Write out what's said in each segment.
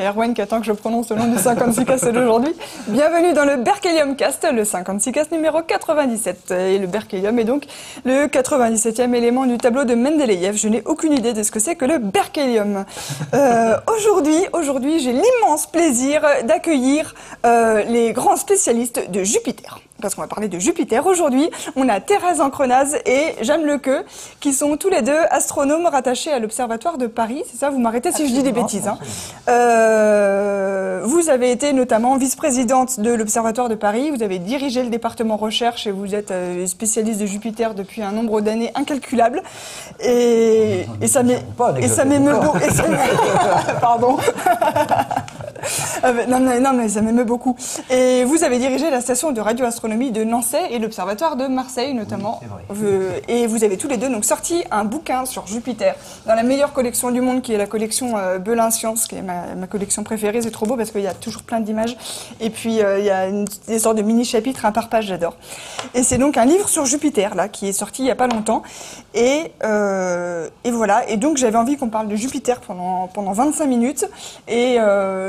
Erwan qui attend que je prononce le nom du 56Cast d'aujourd'hui. Bienvenue dans le Berkelium Cast, le 56Cast numéro 97. Et le Berkelium est donc le 97e élément du tableau de Mendeleïev. Je n'ai aucune idée de ce que c'est que le Berkelium. Aujourd'hui, j'ai l'immense plaisir d'accueillir les grands spécialistes de Jupiter. Parce qu'on va parler de Jupiter. Aujourd'hui, on a Thérèse Encrenaz et Jeanne Lequeux, qui sont tous les deux astronomes rattachés à l'Observatoire de Paris. C'est ça, vous m'arrêtez si je dis des bêtises. Hein. Vous avez été notamment vice-présidente de l'Observatoire de Paris, vous avez dirigé le département recherche et vous êtes spécialiste de Jupiter depuis un nombre d'années incalculable. Et ça m'émeut beaucoup. Pardon. Non, mais ça m'émeut beaucoup. Et vous avez dirigé la station de radioastronomie de Nancy et l'Observatoire de Marseille notamment. Oui, et vous avez tous les deux donc sorti un bouquin sur Jupiter dans la meilleure collection du monde, qui est la collection Belin Science, qui est ma collection préférée. C'est trop beau parce qu'il y a toujours plein d'images. Et puis il y a des sortes de mini-chapitres, un par page, j'adore. Et c'est donc un livre sur Jupiter là qui est sorti il y a pas longtemps. Et voilà. Et donc j'avais envie qu'on parle de Jupiter pendant 25 minutes. Et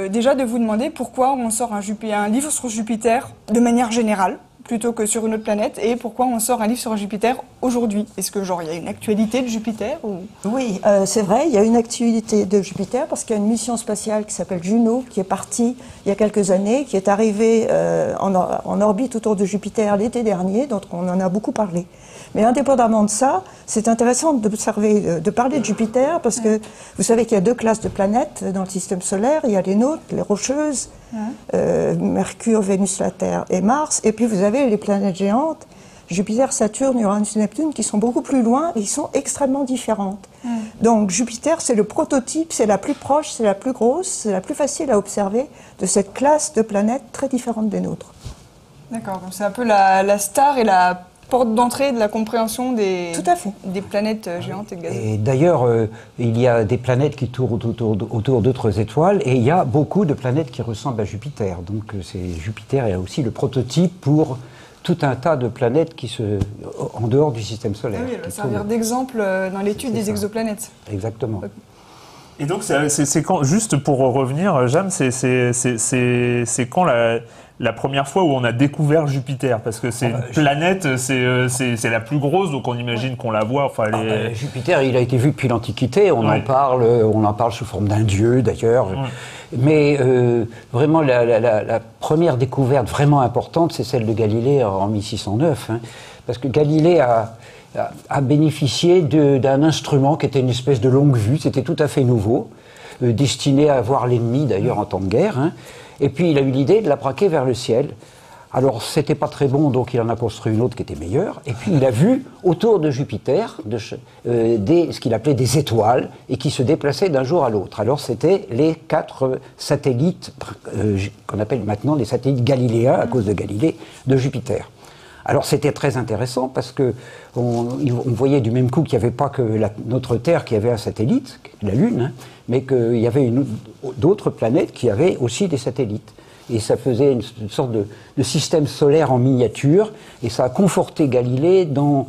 déjà de vous demander pourquoi on sort un livre sur Jupiter de manière générale plutôt que sur une autre planète, et pourquoi on sort un livre sur Jupiter aujourd'hui. Est-ce que il y a une actualité de Jupiter ou... Oui, c'est vrai, il y a une actualité de Jupiter parce qu'il y a une mission spatiale qui s'appelle Juno qui est partie il y a quelques années, qui est arrivée en orbite autour de Jupiter l'été dernier, donc on en a beaucoup parlé. Mais indépendamment de ça, c'est intéressant de parler de Jupiter parce que vous savez qu'il y a deux classes de planètes dans le système solaire. Il y a les nôtres, les rocheuses, Mercure, Vénus, la Terre et Mars. Et puis vous avez les planètes géantes, Jupiter, Saturne, Uranus et Neptune, qui sont beaucoup plus loin et qui sont extrêmement différentes. Donc Jupiter, c'est le prototype, c'est la plus proche, c'est la plus grosse, c'est la plus facile à observer de cette classe de planètes très différentes des nôtres. D'accord, donc c'est un peu la star et la porte d'entrée de la compréhension des planètes géantes et gazeuses. Et d'ailleurs, il y a des planètes qui tournent autour d'autres étoiles, et il y a beaucoup de planètes qui ressemblent à Jupiter. Donc Jupiter est aussi le prototype pour tout un tas de planètes en dehors du système solaire. Ah oui, elle va servir d'exemple dans l'étude des exoplanètes. Exactement. Et donc, c'est quand, juste pour revenir, Jeanne, c'est quand la première fois où on a découvert Jupiter? Parce que c'est une planète, c'est la plus grosse, donc on imagine qu'on la voit. Enfin, Jupiter, il a été vu depuis l'Antiquité, on en parle sous forme d'un dieu d'ailleurs. Mais vraiment, la première découverte vraiment importante, c'est celle de Galilée en 1609. Hein, parce que Galilée a bénéficié d'un instrument qui était une espèce de longue vue, c'était tout à fait nouveau, destiné à voir l'ennemi d'ailleurs en temps de guerre. Hein, et puis il a eu l'idée de la braquer vers le ciel. Alors c'était pas très bon, donc il en a construit une autre qui était meilleure. Et puis il a vu autour de Jupiter ce qu'il appelait des étoiles et qui se déplaçaient d'un jour à l'autre. Alors c'était les 4 satellites qu'on appelle maintenant les satellites galiléens à cause de Galilée de Jupiter. Alors c'était très intéressant parce que on voyait du même coup qu'il n'y avait pas que notre Terre qui avait un satellite, la Lune, hein, mais qu'il y avait d'autres planètes qui avaient aussi des satellites. Et ça faisait une sorte de système solaire en miniature, et ça a conforté Galilée dans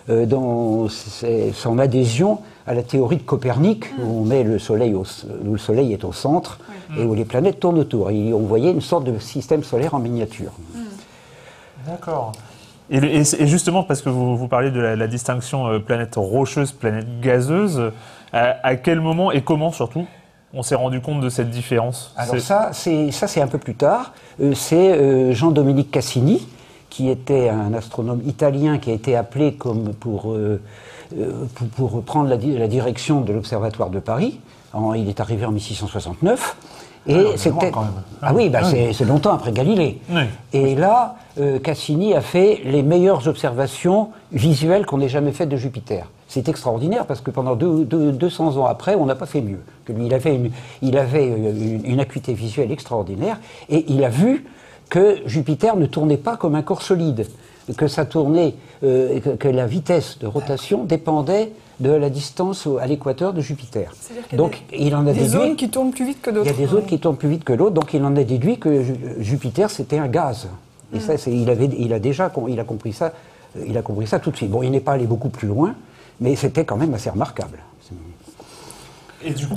son adhésion à la théorie de Copernic, où on met le Soleil où le Soleil est au centre, et où les planètes tournent autour. Et on voyait une sorte de système solaire en miniature. D'accord. Et justement, parce que vous parlez de la distinction planète rocheuse, planète gazeuse, à quel moment et comment surtout on s'est rendu compte de cette différence? Alors ça c'est un peu plus tard. C'est Jean-Dominique Cassini, qui était un astronome italien qui a été appelé pour prendre la direction de l'Observatoire de Paris. Il est arrivé en 1669. Et c'était c'est longtemps après Galilée. Oui. Et là, Cassini a fait les meilleures observations visuelles qu'on ait jamais faites de Jupiter. C'est extraordinaire parce que pendant 200 ans après, on n'a pas fait mieux. Que lui, il avait une acuité visuelle extraordinaire, et il a vu que Jupiter ne tournait pas comme un corps solide, que ça tournait, que la vitesse de rotation dépendait de la distance à l'équateur de Jupiter. Donc il en a déduit des zones qui tournent plus vite que d'autres. Il y a des zones qui tournent plus vite que l'autre, donc il en a déduit que Jupiter c'était un gaz. Et ça, il a compris ça tout de suite. Bon, il n'est pas allé beaucoup plus loin, mais c'était quand même assez remarquable. Et du coup,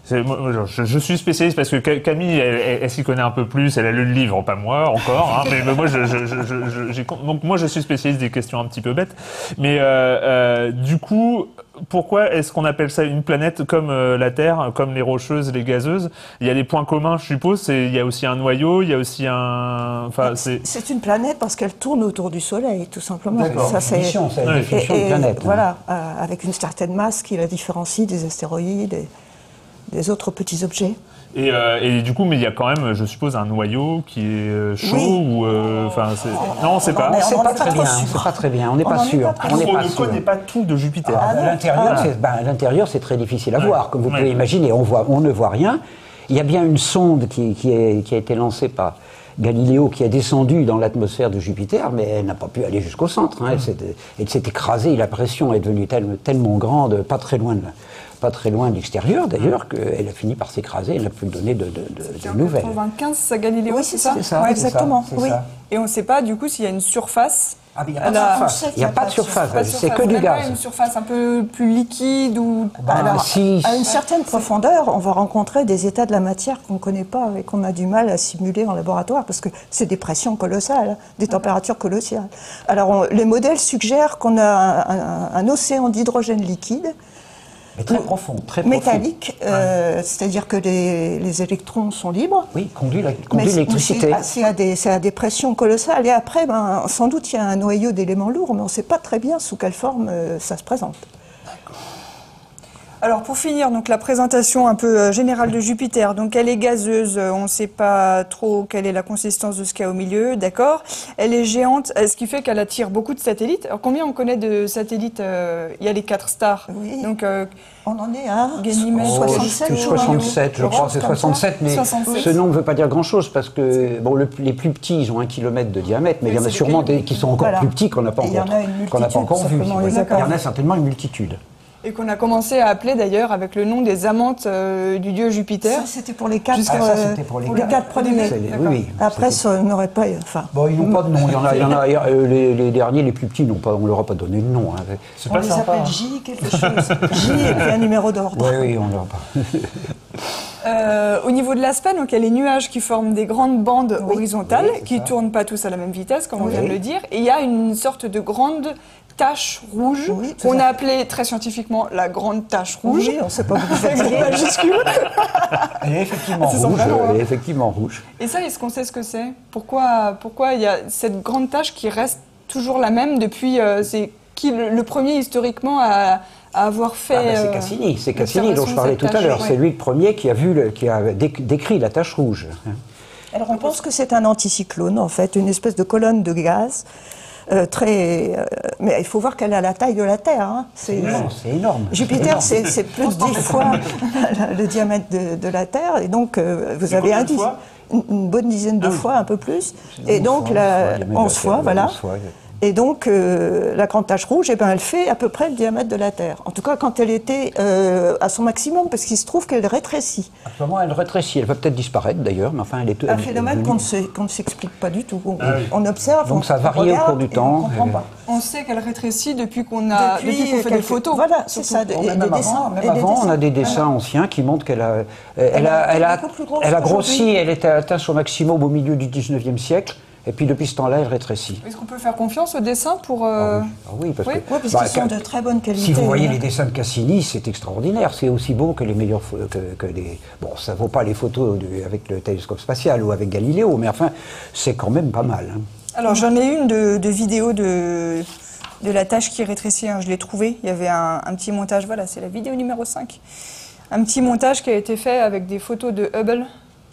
Je suis spécialiste parce que Camille, elle s'y connaît un peu plus, elle a lu le livre, pas moi encore, hein, mais moi, donc moi je suis spécialiste des questions un petit peu bêtes. Mais du coup, pourquoi est-ce qu'on appelle ça une planète comme la Terre, comme les rocheuses, les gazeuses? Il y a des points communs, je suppose. Il y a aussi un noyau, il y a aussi un. Enfin, c'est une planète parce qu'elle tourne autour du Soleil, tout simplement. Ça, c'est la définition de planète. Voilà, avec une certaine masse qui la différencie des astéroïdes et des autres petits objets. Et du coup, mais il y a quand même, je suppose, un noyau qui est chaud ou non, on ne sait pas. On ne sait pas très bien. On n'est pas sûr. On ne connaît pas tout de Jupiter. L'intérieur, c'est très difficile à voir, comme vous pouvez imaginer. On ne voit rien. Il y a bien une sonde qui a été lancée par Galiléo, qui est descendue dans l'atmosphère de Jupiter, mais elle n'a pas pu aller jusqu'au centre. Hein. Elle s'est écrasée. La pression est devenue tellement grande, pas très loin de l'extérieur d'ailleurs, qu'elle a fini par s'écraser, elle n'a plus donné de nouvelles. En 1995, ça Galiléo, oui, c'est ça? C'est ça, exactement. C'est ça. Et on ne sait pas du coup s'il y a une surface. Ah, il n'y a pas de surface. Il n'y a pas de surface, c'est que du gaz. Une surface un peu plus liquide ou... Alors, à une certaine profondeur, on va rencontrer des états de la matière qu'on ne connaît pas et qu'on a du mal à simuler en laboratoire parce que c'est des pressions colossales, des températures colossales. Alors, les modèles suggèrent qu'on a un océan d'hydrogène liquide, mais très profond, métallique, c'est-à-dire que les électrons sont libres. Oui, conduit l'électricité. C'est à des pressions colossales. Et après, sans doute, il y a un noyau d'éléments lourds, mais on ne sait pas très bien sous quelle forme ça se présente. Alors pour finir, donc la présentation un peu générale de Jupiter, donc elle est gazeuse, on ne sait pas trop quelle est la consistance de ce qu'il y a au milieu, d'accord. Elle est géante, ce qui fait qu'elle attire beaucoup de satellites. Alors combien on connaît de satellites? Il y a les 4 stars. Oui. Donc on en est à Ganymède, 67, 67, je crois, c'est 67, mais 67. ce nom ne veut pas dire grand-chose parce que les plus petits, ils ont 1 kilomètre de diamètre, mais il y en a sûrement qui sont encore plus petits qu'on n'a pas encore vus. Il y en a certainement une multitude. Et qu'on a commencé à appeler d'ailleurs avec le nom des amantes du dieu Jupiter. Ça, c'était pour les 4 premiers. Oui, après, ça n'aurait pas... Bon, ils n'ont pas de nom. Il y en a les derniers, les plus petits, on ne leur a pas donné de nom. Hein. On les appelle J quelque chose. J et puis un numéro d'ordre. Oui, on ne leur a pas. Au niveau de l'aspect, donc il y a les nuages qui forment des grandes bandes horizontales qui ne tournent pas tous à la même vitesse, comme on vient de le dire. Et il y a une sorte de grande tache rouge, qu'on a appelée très scientifiquement la grande tache rouge. Oui, on ne sait pas beaucoup avec des majuscules. Elle est effectivement rouge. Et ça, est-ce qu'on sait ce que c'est? Pourquoi il y a cette grande tache qui reste toujours la même depuis... c'est qui le premier historiquement à avoir fait... c'est Cassini, dont je parlais tout à l'heure. C'est lui le premier qui a décrit la tache rouge. Alors on pense que c'est un anticyclone, en fait, une espèce de colonne de gaz. Mais il faut voir qu'elle a la taille de la Terre. Hein. C'est énorme. Jupiter, c'est plus de 10 fois le diamètre de la Terre. Et donc, vous avez une bonne dizaine de fois, un peu plus. Et donc, 11 fois, voilà. Et donc, la grande tache rouge, elle fait à peu près le diamètre de la Terre. En tout cas, quand elle était à son maximum, parce qu'il se trouve qu'elle rétrécit. À ce moment, elle rétrécit. Elle va peut-être disparaître, d'ailleurs, mais enfin, elle est... Un phénomène qu'on ne s'explique pas du tout. On observe, donc ça varie au cours du temps. On sait qu'elle rétrécit depuis qu'on fait des photos. Voilà, c'est ça, des dessins. Même avant, on a des dessins anciens qui montrent qu'elle a grossi, elle était atteinte son maximum au milieu du 19e siècle. Et puis depuis ce temps-là, elle rétrécit. Est-ce qu'on peut faire confiance aux dessins pour... Oui, parce qu'ils sont de très bonne qualité. Si vous voyez les dessins de Cassini, c'est extraordinaire. C'est aussi beau que les meilleurs... Bon, ça ne vaut pas les photos avec le télescope spatial ou avec Galiléo, mais enfin, c'est quand même pas mal. Hein. Alors j'en ai une de vidéo de la tache qui rétrécit. Hein, je l'ai trouvée. Il y avait un petit montage. Voilà, c'est la vidéo numéro 5. Un petit montage qui a été fait avec des photos de Hubble.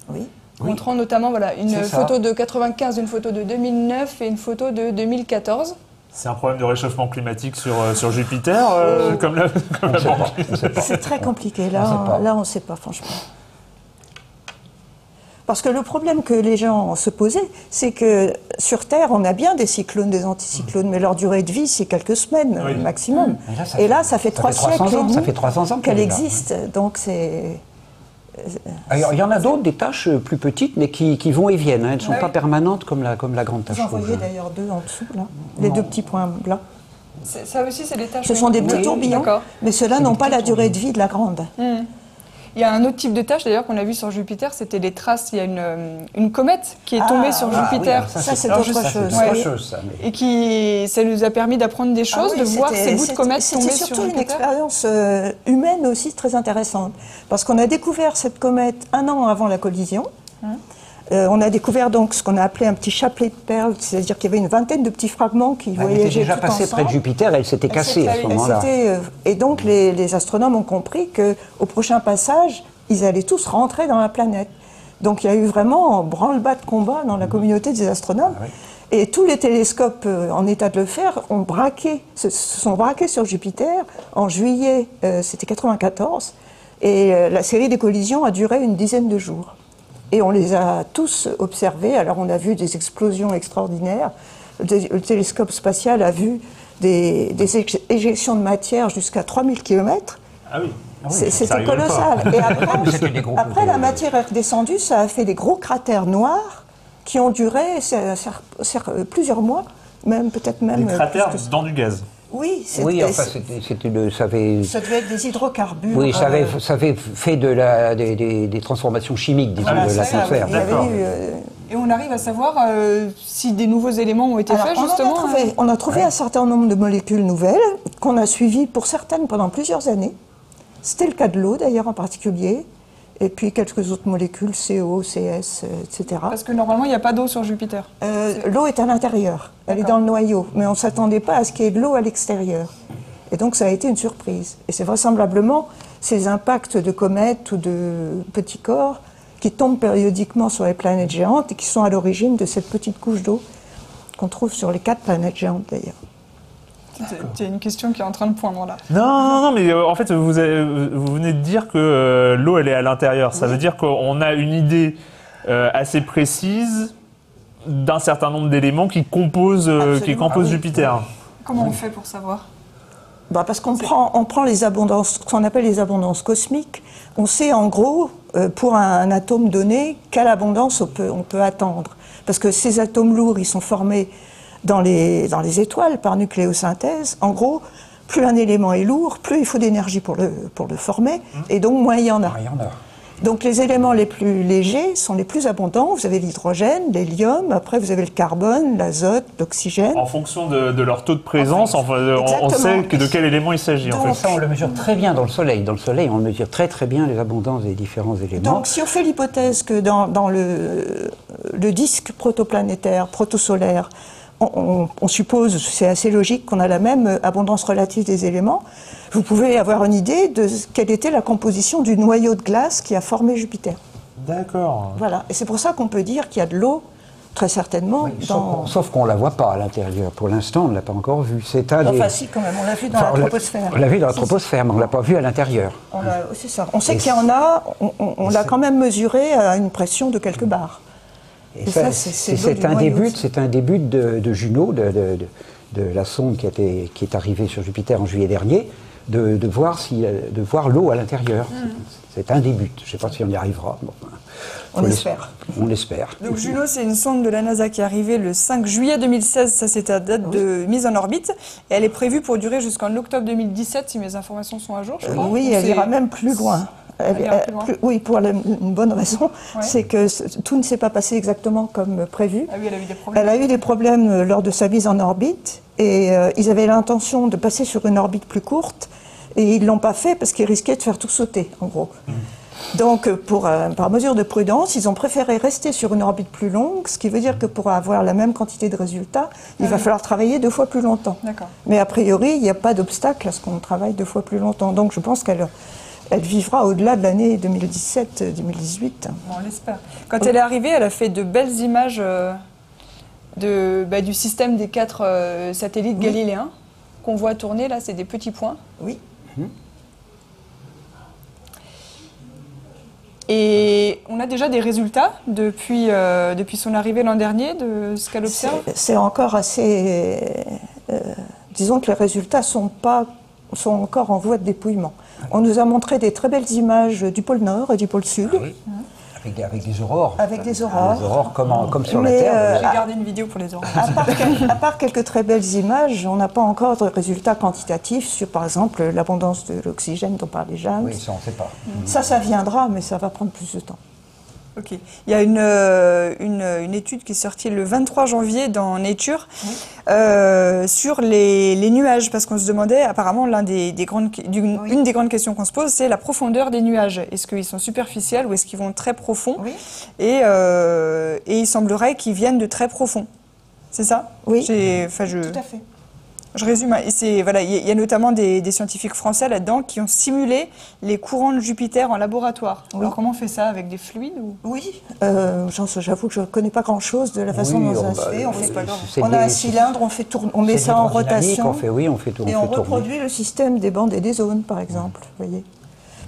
Oui. Montrant notamment une photo de 95, une photo de 2009 et une photo de 2014. C'est un problème de réchauffement climatique sur Jupiter, comme la C'est très compliqué. Là, on ne sait pas, franchement. Parce que le problème que les gens se posaient, c'est que sur Terre, on a bien des cyclones, des anticyclones, mais leur durée de vie, c'est quelques semaines maximum. Et là, ça fait 3 siècles et demi qu'elle existe. Donc c'est... Alors, il y en a d'autres, des taches plus petites, mais qui vont et viennent. Hein. Elles ne sont pas permanentes comme la grande tache rouge. Vous en voyez d'ailleurs 2 en dessous, là. Les 2 petits points blancs. Ça aussi, c'est des taches. Ce sont des petits tourbillons, mais ceux-là n'ont pas la durée de vie de la grande. Il y a un autre type de tâche d'ailleurs qu'on a vu sur Jupiter, c'était les traces. Il y a une comète qui est tombée sur Jupiter. Oui, ça c'est autre chose. Et ça nous a permis d'apprendre des choses, de voir ces bouts de comète tomber sur Jupiter. C'était surtout une expérience humaine aussi très intéressante. Parce qu'on a découvert cette comète 1 an avant la collision. On a découvert donc ce qu'on a appelé un petit chapelet de perles, c'est-à-dire qu'il y avait une vingtaine de petits fragments qui voyageaient Elle était déjà passée près de Jupiter et elle s'était cassée à ce moment-là. Et donc les astronomes ont compris qu'au prochain passage, ils allaient tous rentrer dans la planète. Donc il y a eu vraiment un branle-bas de combat dans la communauté des astronomes. Et tous les télescopes en état de le faire se sont braqués sur Jupiter en juillet, c'était 94. Et la série des collisions a duré une dizaine de jours. Et on les a tous observés. Alors on a vu des explosions extraordinaires. Le télescope spatial a vu des éjections de matière jusqu'à 3000 km. Ah oui. C'était colossal. Et après la matière est redescendue, ça a fait des gros cratères noirs qui ont duré plusieurs mois, peut-être même... Des cratères dans du gaz. Oui, ça devait être des hydrocarbures. Oui, ça avait fait des transformations chimiques, disons, de l'atmosphère. Et on arrive à savoir si des nouveaux éléments ont été faits, justement. On a trouvé un certain nombre de molécules nouvelles qu'on a suivies pour certaines pendant plusieurs années. C'était le cas de l'eau, d'ailleurs, en particulier. Et puis quelques autres molécules, CO, CS, etc. Parce que normalement, il n'y a pas d'eau sur Jupiter. L'eau est à l'intérieur, elle est dans le noyau, mais on ne s'attendait pas à ce qu'il y ait de l'eau à l'extérieur. Et donc ça a été une surprise. Et c'est vraisemblablement ces impacts de comètes ou de petits corps qui tombent périodiquement sur les planètes géantes et qui sont à l'origine de cette petite couche d'eau qu'on trouve sur les 4 planètes géantes d'ailleurs. C'est une question qui est en train de poindre là. Non, mais en fait, vous venez de dire que l'eau, elle est à l'intérieur. Ça veut dire qu'on a une idée assez précise d'un certain nombre d'éléments qui composent Jupiter. Comment on fait pour savoir ? Parce qu'on prend les abondances, ce qu'on appelle les abondances cosmiques. On sait en gros, pour un atome donné, quelle abondance on peut attendre. Parce que ces atomes lourds, ils sont formés dans les étoiles par nucléosynthèse. En gros, plus un élément est lourd, plus il faut d'énergie pour le former, et donc moins il y en a. Donc les éléments les plus légers sont les plus abondants. Vous avez l'hydrogène, l'hélium, après vous avez le carbone, l'azote, l'oxygène. En fonction de leur taux de présence, on sait de quel élément il s'agit. En fait. Ça, on le mesure très bien dans le Soleil. Dans le Soleil, on mesure très très bien les abondances des différents éléments. Donc si on fait l'hypothèse que dans le disque protoplanétaire, protosolaire, on suppose, c'est assez logique, qu'on a la même abondance relative des éléments, vous pouvez avoir une idée de quelle était la composition du noyau de glace qui a formé Jupiter. D'accord. Voilà, et c'est pour ça qu'on peut dire qu'il y a de l'eau, très certainement. Oui, sauf qu'on ne la voit pas à l'intérieur. Pour l'instant, on ne l'a pas encore vue. Si, quand même, on l'a vu dans la troposphère. On l'a vu dans la troposphère, mais on ne l'a pas vue à l'intérieur. C'est ça. On sait qu'il y en a, on l'a quand même mesuré à une pression de quelques bars. C'est un début de Juno, de la sonde qui est arrivée sur Jupiter en juillet dernier, de voir l'eau à l'intérieur. C'est un début. Je ne sais pas si on y arrivera. On espère. On l'espère. Donc Juno, c'est une sonde de la NASA qui est arrivée le 5 juillet 2016. Ça, c'était la date de mise en orbite. Et elle est prévue pour durer jusqu'en octobre 2017, si mes informations sont à jour, je crois. Oui, elle ira même plus loin. Oui, pour une bonne raison, c'est que tout ne s'est pas passé exactement comme prévu. Ah oui, elle a eu des problèmes. Elle a eu des problèmes lors de sa mise en orbite et ils avaient l'intention de passer sur une orbite plus courte et ils ne l'ont pas fait parce qu'ils risquaient de faire tout sauter, en gros. Donc, par mesure de prudence, ils ont préféré rester sur une orbite plus longue, ce qui veut dire que pour avoir la même quantité de résultats, il va falloir travailler 2 fois plus longtemps. Mais a priori, il n'y a pas d'obstacle à ce qu'on travaille 2 fois plus longtemps. Donc, je pense qu'elle vivra au-delà de l'année 2017-2018. On l'espère. Quand elle est arrivée, elle a fait de belles images du système des 4 satellites galiléens qu'on voit tourner. Là, c'est des petits points. Oui. Et on a déjà des résultats depuis son arrivée l'an dernier de ce qu'elle observe. C'est encore assez... disons que les résultats sont encore en voie de dépouillement. On nous a montré des très belles images du pôle Nord et du pôle Sud. Avec des aurores. Avec des aurores. Des aurores comme sur la Mais, Terre. J'ai gardé une vidéo pour les aurores. À part quelques très belles images, on n'a pas encore de résultats quantitatifs sur, par exemple, l'abondance de l'oxygène dont parlait James. Oui, ça on ne sait pas. Ça viendra, mais ça va prendre plus de temps. Ok. Il y a une étude qui est sortie le 23 janvier dans Nature sur les nuages, parce qu'on se demandait, apparemment, une des grandes questions qu'on se pose, c'est la profondeur des nuages. Est-ce qu'ils sont superficiels ou est-ce qu'ils vont très profonds? Et il semblerait qu'ils viennent de très profond. C'est ça? Oui, tout à fait. Je résume. Voilà, il y a notamment des scientifiques français là-dedans qui ont simulé les courants de Jupiter en laboratoire. Oui. Alors comment on fait ça? Avec des fluides ou... Oui, j'avoue que je ne connais pas grand-chose de la façon dont ça se fait. On a un cylindre, on met ça en rotation. On fait tourner. Et on reproduit le système des bandes et des zones, par exemple. Voyez.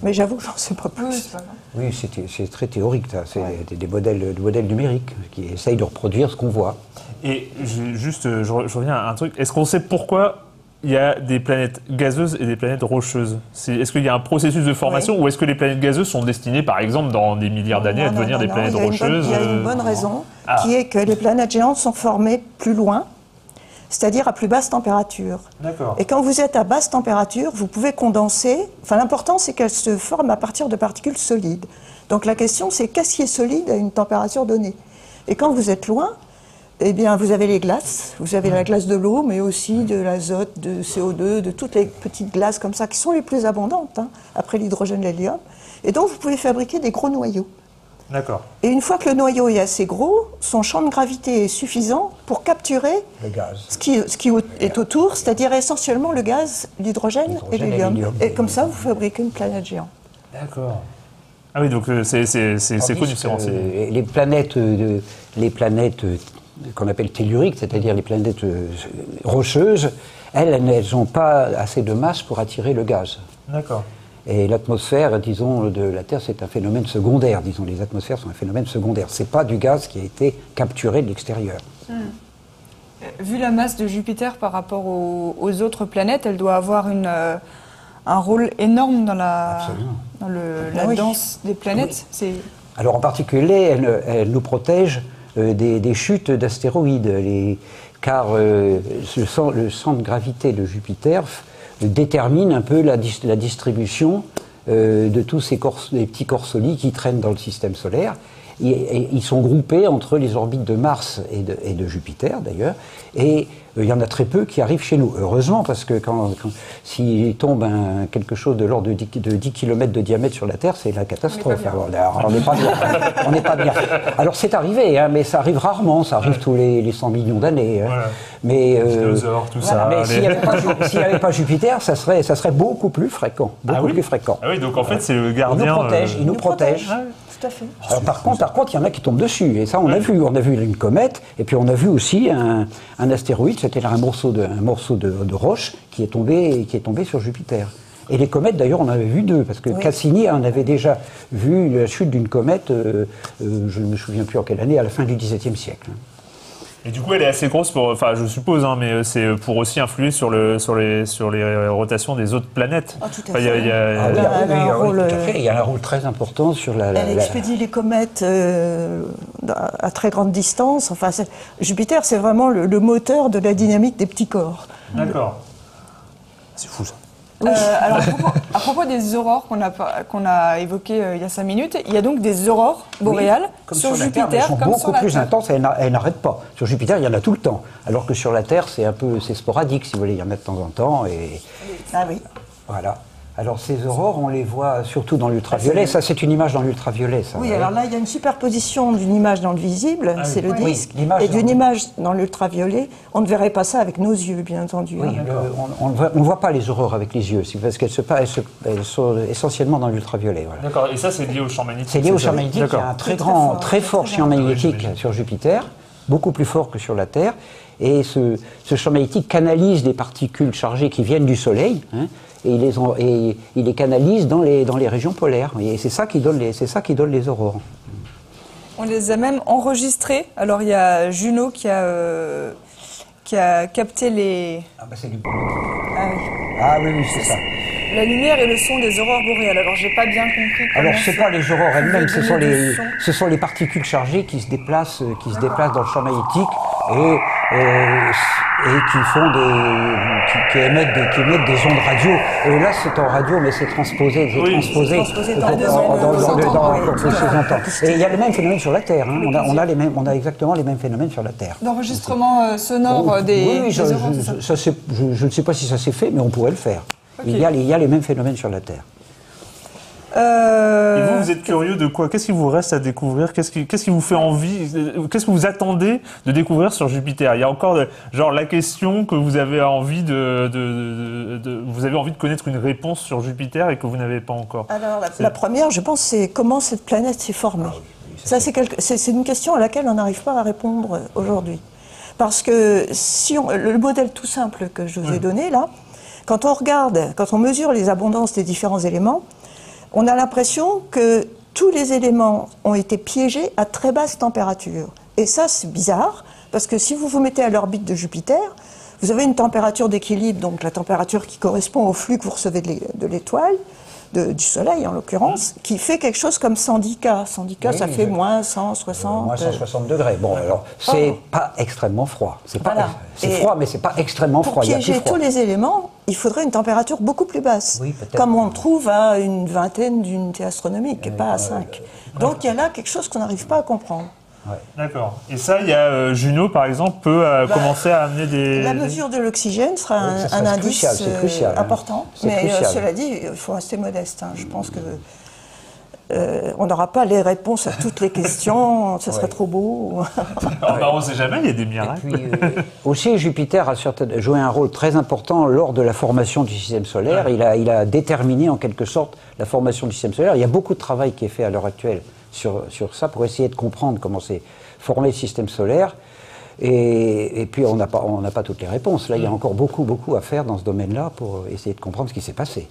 Mais j'avoue que j'en sais pas plus. Oui, c'est très théorique, ça. C'est des modèles numériques qui essayent de reproduire ce qu'on voit. Et je reviens à un truc. Est-ce qu'on sait pourquoi il y a des planètes gazeuses et des planètes rocheuses? Est-ce qu'il y a un processus de formation ou est-ce que les planètes gazeuses sont destinées, par exemple, dans des milliards d'années à devenir des planètes rocheuses? Il y a une bonne raison, qui est que les planètes géantes sont formées plus loin, c'est-à-dire à plus basse température. D'accord. Et quand vous êtes à basse température, vous pouvez condenser. Enfin, l'important, c'est qu'elles se forment à partir de particules solides. Donc la question, c'est qu'est-ce qui est solide à une température donnée? Et quand vous êtes loin, eh bien, vous avez les glaces. Vous avez la glace de l'eau, mais aussi de l'azote, de CO2, de toutes les petites glaces comme ça, qui sont les plus abondantes, après l'hydrogène et l'hélium. Et donc, vous pouvez fabriquer des gros noyaux. D'accord. Et une fois que le noyau est assez gros, son champ de gravité est suffisant pour capturer le gaz. ce qui est autour, c'est-à-dire essentiellement le gaz, l'hydrogène et l'hélium. Et comme ça, vous fabriquez une planète géante. D'accord. Ah oui, donc c'est connu, c'est renseigné. Les planètes qu'on appelle telluriques, c'est-à-dire les planètes rocheuses, elles n'ont pas assez de masse pour attirer le gaz. D'accord. Et l'atmosphère, disons, de la Terre, c'est un phénomène secondaire. Disons, les atmosphères sont un phénomène secondaire. C'est pas du gaz qui a été capturé de l'extérieur. Vu la masse de Jupiter par rapport aux autres planètes, elle doit avoir un rôle énorme dans la danse des planètes. Oui. Alors en particulier, elle nous protège des chutes d'astéroïdes, car le centre de gravité de Jupiter détermine un peu la distribution de tous ces petits corps solides qui traînent dans le système solaire. Ils sont groupés entre les orbites de Mars et de Jupiter, d'ailleurs, et il y en a très peu qui arrivent chez nous. Heureusement, parce que s'il tombe quelque chose de l'ordre de 10 km de diamètre sur la Terre, c'est la catastrophe. On n'est pas bien. On n'est pas bien. Alors c'est arrivé, mais ça arrive rarement, ça arrive tous les 100 millions d'années. Voilà. Mais dinosaures, tout ça. Mais s'il n'y avait pas Jupiter, ça serait beaucoup plus fréquent. Plus fréquent. Ah oui, donc en fait, c'est le gardien. Il nous protège. Tout à fait. Alors, par contre, il y en a qui tombent dessus, et ça on a vu. On a vu une comète, et puis on a vu aussi un astéroïde, c'était un morceau de roche qui est tombé sur Jupiter. Et les comètes, d'ailleurs, on en avait vu deux, parce que Cassini en avait déjà vu la chute d'une comète, je ne me souviens plus en quelle année, à la fin du XVIIe siècle. Et du coup, elle est assez grosse pour, enfin, je suppose, mais c'est pour aussi influer sur les rotations des autres planètes. Ah, tout à fait. Tout à fait. Il y a un rôle très important sur la. Elle expédie les comètes à très grande distance. Enfin, Jupiter, c'est vraiment le moteur de la dynamique des petits corps. D'accord. C'est fou ça. Alors, à propos des aurores qu'on a évoquées il y a 5 minutes, il y a donc des aurores boréales sur Jupiter, Terre, elles sont comme beaucoup plus intenses, elles n'arrêtent pas. Sur Jupiter, il y en a tout le temps, alors que sur la Terre, c'est sporadique, si vous voulez, il y en a de temps en temps. Ah oui. Voilà. Alors ces aurores, on les voit surtout dans l'ultraviolet. Ça, c'est une image dans l'ultraviolet, ça. Oui, alors là, il y a une superposition d'une image dans le visible, c'est le disque, et d'une image dans l'ultraviolet. On ne verrait pas ça avec nos yeux, bien entendu. Oui, on ne voit pas les aurores avec les yeux, parce qu'elles sont essentiellement dans l'ultraviolet. Voilà. D'accord, et ça, c'est lié au champ magnétique. C'est lié au champ magnétique. Il y a un très fort champ magnétique sur Jupiter, beaucoup plus fort que sur la Terre. Et ce champ magnétique canalise des particules chargées qui viennent du Soleil, et il les canalise dans les régions polaires. Et c'est ça qui donne les aurores. On les a même enregistrées. Alors il y a Juno qui a capté les... Ah bah c'est du... Ah oui, c'est ça. la lumière et le son des aurores boréales. Alors, j'ai pas bien compris. Alors, c'est pas les aurores elles-mêmes, ce son. sont les particules chargées qui se déplacent dans le champ magnétique et qui émettent des ondes radio. Là, c'est en radio, mais c'est transposé dans le Et il y a le même phénomène sur la Terre. Hein. On a exactement les mêmes phénomènes sur la Terre. D'enregistrement sonore des Oui, je ne sais pas si ça s'est fait, mais on pourrait le faire. Okay. Il y a les mêmes phénomènes sur la Terre. Et vous êtes curieux de quoi? Qu'est-ce qui vous reste à découvrir? Qu'est-ce qui vous fait envie? Qu'est-ce que vous attendez de découvrir sur Jupiter? Il y a encore la question que vous avez envie vous avez envie de connaître une réponse sur Jupiter et que vous n'avez pas encore. Alors la première, je pense, c'est comment cette planète s'est formée. C'est une question à laquelle on n'arrive pas à répondre aujourd'hui. Parce que le modèle tout simple que je vous ai donné là, quand on mesure les abondances des différents éléments, on a l'impression que tous les éléments ont été piégés à très basse température. Et ça, c'est bizarre, parce que si vous vous mettez à l'orbite de Jupiter, vous avez une température d'équilibre, donc la température qui correspond au flux que vous recevez de l'étoile, du Soleil en l'occurrence, qui fait quelque chose comme 110 K. 110 K, ça fait moins 160... Moins 160 degrés. Bon, alors, c'est pas extrêmement froid. C'est froid, mais c'est pas extrêmement froid. Pour piéger tous les éléments, il faudrait une température beaucoup plus basse. Oui, comme on trouve à une vingtaine d'unités astronomiques, et pas à 5. Donc il y a là quelque chose qu'on n'arrive pas à comprendre. Ouais. D'accord. Et ça, il y a Juno, par exemple, peut commencer à amener des... La mesure de l'oxygène sera un indice important. Mais cela dit, il faut rester modeste. Hein. Je pense que on n'aura pas les réponses à toutes les questions. Ce serait trop beau. On ne sait jamais, il y a des miracles. Et puis, aussi, Jupiter a joué un rôle très important lors de la formation du système solaire. Ouais. Il a déterminé, en quelque sorte, la formation du système solaire. Il y a beaucoup de travail qui est fait à l'heure actuelle sur ça, pour essayer de comprendre comment s'est formé le système solaire. Et puis, on n'a pas toutes les réponses. Là, il y a encore beaucoup à faire dans ce domaine-là pour essayer de comprendre ce qui s'est passé.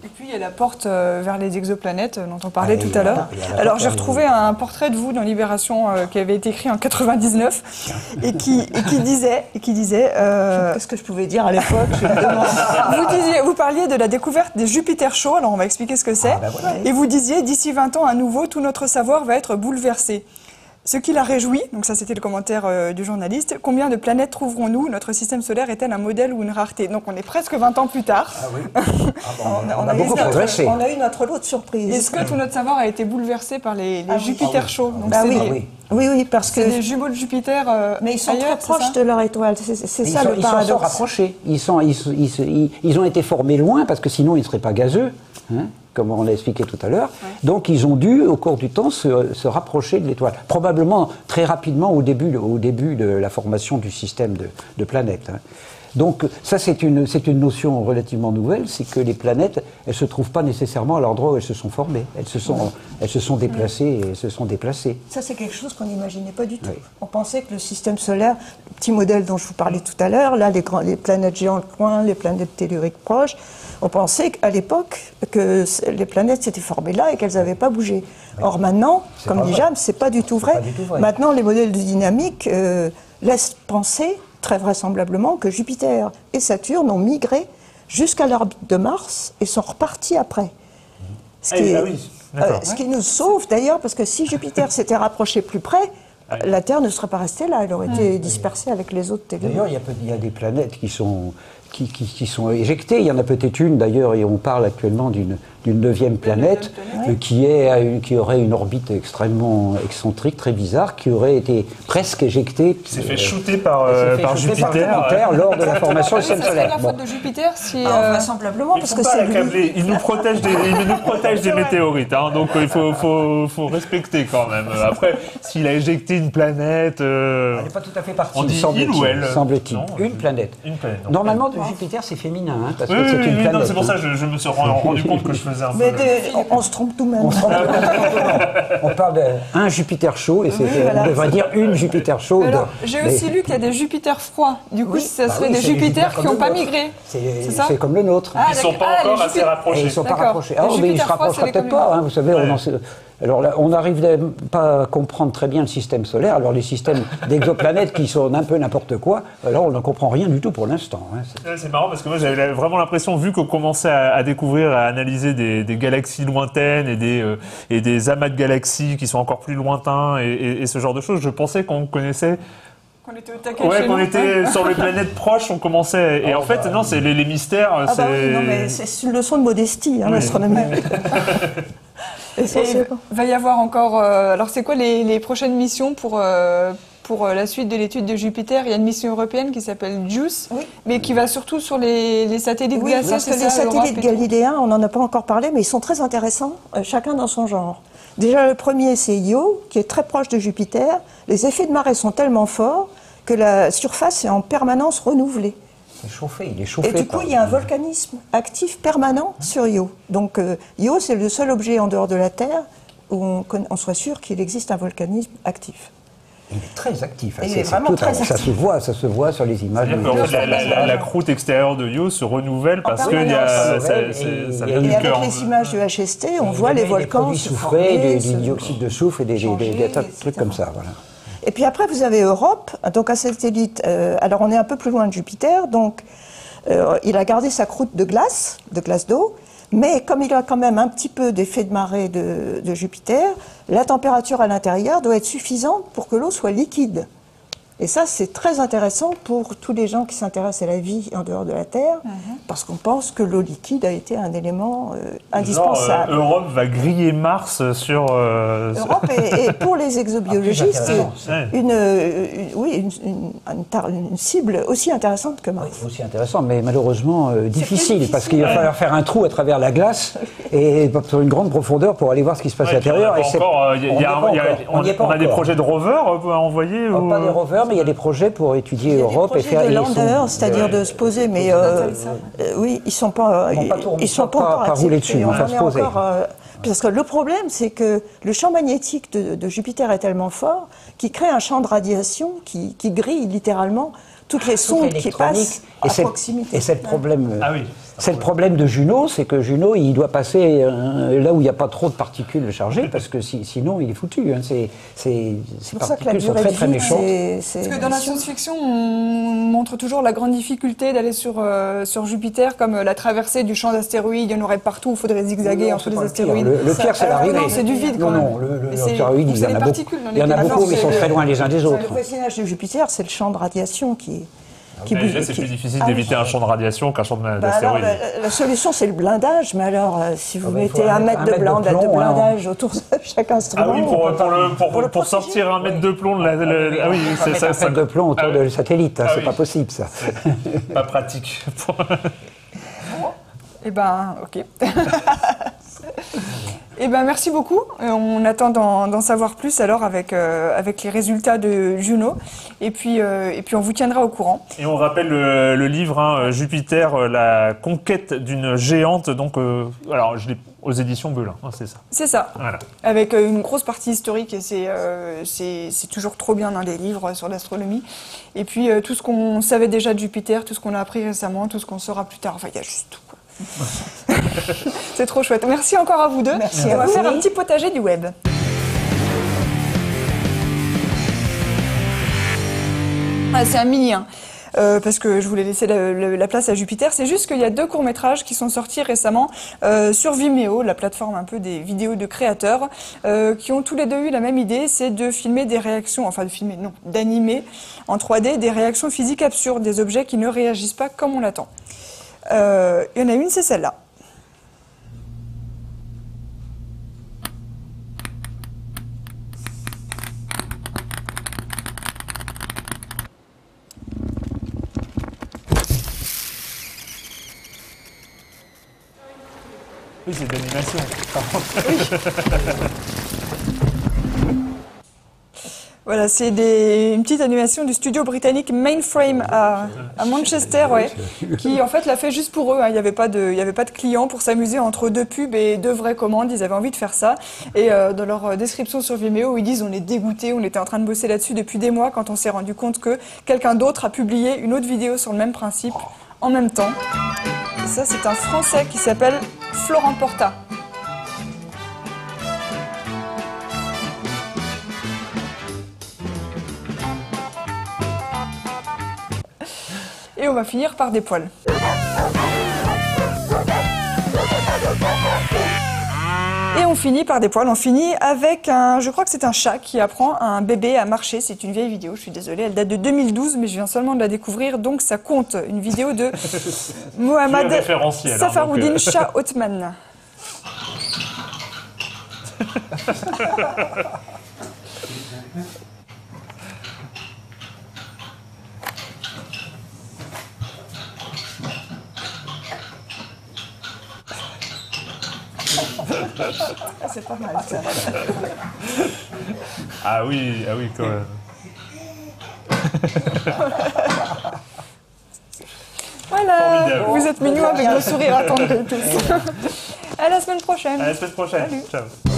Et puis, il y a la porte vers les exoplanètes dont on parlait tout à l'heure. Alors, j'ai retrouvé un portrait de vous dans Libération qui avait été écrit en 99 et qui disait... Qu'est-ce que je pouvais dire à l'époque? Vous parliez de la découverte des Jupiter chauds, alors on va expliquer ce que c'est. Et vous disiez, d'ici 20 ans à nouveau, tout notre savoir va être bouleversé. Ce qui la réjouit, donc ça c'était le commentaire du journaliste, combien de planètes trouverons-nous? Notre système solaire est-elle un modèle ou une rareté? Donc on est presque 20 ans plus tard. Ah oui. On a beaucoup progressé. On a eu notre lot de surprises. Est-ce que tout notre savoir a été bouleversé par les Jupiter chauds? Donc oui, parce que... C'est des jumeaux de Jupiter mais ils sont très proches de leur étoile, c'est ça le paradoxe. Ils sont rapprochés. Ils ont été formés loin, parce que sinon ils ne seraient pas gazeux. Hein, comme on l'a expliqué tout à l'heure. Ouais. Donc ils ont dû, au cours du temps, se rapprocher de l'étoile. Probablement très rapidement au début de la formation du système de planètes. Hein. Donc ça, c'est une notion relativement nouvelle, c'est que les planètes, elles ne se trouvent pas nécessairement à l'endroit où elles se sont formées. Elles se sont déplacées et elles se sont déplacées. Ça, c'est quelque chose qu'on n'imaginait pas du tout. Oui. On pensait que le système solaire, le petit modèle dont je vous parlais tout à l'heure, là, les planètes géantes loin, les planètes telluriques proches, on pensait qu'à l'époque, que les planètes s'étaient formées là et qu'elles n'avaient pas bougé. Oui. Or maintenant, comme dit James, c'est pas du tout vrai. Maintenant, les modèles de dynamique laissent penser très vraisemblablement que Jupiter et Saturne ont migré jusqu'à l'orbite de Mars et sont repartis après. Ce qui nous sauve d'ailleurs, parce que si Jupiter s'était rapproché plus près, la Terre ne serait pas restée là, elle aurait été dispersée avec les autres telluriques. D'ailleurs, il y a des planètes qui sont éjectées. Il y en a peut-être une d'ailleurs, et on parle actuellement d'une 9e planète qui aurait une orbite extrêmement excentrique, très bizarre, qui aurait été presque éjectée. S'est fait shooter par Jupiter lors de la formation du système solaire. C'est la faute de Jupiter vraisemblablement parce que c'est lui. Il nous protège des météorites, hein, donc il faut respecter quand même. Après, s'il a éjecté une planète, elle n'est pas tout à fait partie. On dit il ou elle, semble-t-il. Une planète. Normalement, Jupiter, c'est féminin, hein, parce que c'est une planète. C'est pour ça que je me suis rendu compte que je faisais un peu... On se trompe tout de même. On parle d'un Jupiter chaud, et on devrait dire une Jupiter chaude. Alors, j'ai aussi lu qu'il y a des Jupiter froids. Du coup, ça serait des Jupiter qui n'ont pas migré. C'est ça? C'est comme le nôtre. Ils ne sont pas encore assez rapprochés. Ils ne sont pas rapprochés. Mais ils ne se rapprocheraient peut-être pas. Vous savez, Alors là, on n'arrive pas à comprendre très bien le système solaire. Alors les systèmes d'exoplanètes qui sont un peu n'importe quoi, alors on n'en comprend rien du tout pour l'instant. Hein. C'est marrant parce que moi j'avais vraiment l'impression, vu qu'on commençait à découvrir, à analyser des galaxies lointaines et des amas de galaxies qui sont encore plus lointains et ce genre de choses, je pensais qu'on connaissait... Qu'on était au taquet Ouais, chez qu'on nous. était sur les planètes proches, on commençait. Et en fait, non, c'est les mystères. Ah bah oui, non, mais c'est une leçon de modestie, hein, Oui. l'astronomie. Et il va y avoir encore... alors, c'est quoi les prochaines missions pour la suite de l'étude de Jupiter? Il y a une mission européenne qui s'appelle JUICE, Oui. mais qui va surtout sur les satellites Oui, glacés. parce que c'est les ça, l'Europe satellites et tout. galiléens, on n'en a pas encore parlé, mais ils sont très intéressants, chacun dans son genre. Déjà, le premier, c'est Io, qui est très proche de Jupiter. Les effets de marée sont tellement forts que la surface est en permanence renouvelée. Il est chauffé. Et du coup, il y a un volcanisme actif permanent sur Io. Donc, Io, c'est le seul objet en dehors de la Terre où on soit sûr qu'il existe un volcanisme actif. Il est très actif. Il est vraiment très actif. Ça se voit sur les images. En fait, la croûte extérieure de Io se renouvelle parce qu'il y a... ça vient du Et avec cœur. les images de HST, on voit les volcans des se soufrés, former, du dioxyde de soufre et des tas de trucs etc. comme ça. Voilà. Et puis après, vous avez Europe, donc un satellite. Alors, on est un peu plus loin de Jupiter, donc il a gardé sa croûte de glace d'eau, mais comme il a quand même un petit peu d'effet de marée de Jupiter, la température à l'intérieur doit être suffisante pour que l'eau soit liquide. Et ça, c'est très intéressant pour tous les gens qui s'intéressent à la vie en dehors de la Terre, parce qu'on pense que l'eau liquide a été un élément indispensable. Genre, Europe va griller Mars sur... Europe est pour les exobiologistes une cible aussi intéressante que Mars. Aussi intéressant, mais malheureusement difficile, parce qu'il va falloir faire un trou à travers la glace et sur une grande profondeur pour aller voir ce qui se passe à l'intérieur. On a des projets de rover à envoyer ou... Pas des rovers, mais il y a des projets pour étudier Europe et faire des lander, c'est-à-dire de se poser, mais oui, ils sont pas pas rouler dessus, enfin se poser. Parce que le problème, c'est que le champ magnétique de Jupiter est tellement fort qu'il crée un champ de radiation qui grille littéralement toutes les sondes qui passent à proximité. Et c'est le problème. Ah oui. C'est le problème de Juno, c'est que Juno, il doit passer là où il n'y a pas trop de particules chargées, parce que sinon, il est foutu. Hein. Ces pour ça que la particules sont durée très de très vie, méchantes. Parce que dans la science-fiction, on montre toujours la grande difficulté d'aller sur Jupiter, comme la traversée du champ d'astéroïdes. Il y en aurait partout, il faudrait zigzaguer entre les astéroïdes. Le pire, c'est l'arrivée. Non, c'est du vide quand même. Non, les astéroïdes, il y en a beaucoup. Il y en a beaucoup, mais ils sont très loin les uns des autres. Le voisinage de Jupiter, c'est le champ de radiation qui Là, c'est plus difficile d'éviter un champ de radiation qu'un champ d'astéroïdes. La solution, c'est le blindage, mais alors, si vous mettez un mètre de blindage autour de chaque instrument... Ah oui, pour sortir un mètre de plomb... Ah oui, c'est ça. Un mètre de plomb autour du satellite, c'est pas possible, ça. Pas pratique. Eh ben, ok. Eh ben, merci beaucoup. On attend d'en savoir plus alors avec les résultats de Juno. Et puis on vous tiendra au courant. Et on rappelle le livre Jupiter, la conquête d'une géante. Donc, alors, je l'ai aux éditions Belin, c'est ça. C'est ça. Voilà. Avec une grosse partie historique. Et c'est toujours trop bien dans des livres sur l'astronomie. Et puis tout ce qu'on savait déjà de Jupiter, tout ce qu'on a appris récemment, tout ce qu'on saura plus tard. Enfin, il y a juste tout. C'est trop chouette. Merci encore à vous deux. Merci. On va faire un petit potager du web. C'est un mini, hein. Parce que je voulais laisser la place à Jupiter. C'est juste qu'il y a 2 courts-métrages qui sont sortis récemment sur Vimeo, la plateforme un peu des vidéos de créateurs, qui ont tous les deux eu la même idée, c'est de filmer des réactions, d'animer en 3D des réactions physiques absurdes, des objets qui ne réagissent pas comme on l'attend. Il y en a une, c'est celle-là. Oui, c'est de l'animation. Voilà, c'est une petite animation du studio britannique Mainframe à Manchester, ouais, qui en fait l'a fait juste pour eux. Hein. Il n'y avait pas de clients pour s'amuser entre 2 pubs et 2 vraies commandes. Ils avaient envie de faire ça. Et dans leur description sur Vimeo, ils disent on est dégoûtés, on était en train de bosser là-dessus depuis des mois quand on s'est rendu compte que quelqu'un d'autre a publié une autre vidéo sur le même principe en même temps. Et ça, c'est un Français qui s'appelle Florent Porta. Et on va finir par des poils. Et on finit par des poils, on finit avec je crois que c'est un chat qui apprend à un bébé à marcher. C'est une vieille vidéo, je suis désolée, elle date de 2012, mais je viens seulement de la découvrir, donc ça compte. Une vidéo de Mohamed Safaroudine Shah Othman. Ah, c'est pas mal ça. Ah oui, quand même. Voilà, formidable. Vous êtes mignons avec vos sourires attendus tous. À la semaine prochaine. À la semaine prochaine. Salut. Ciao.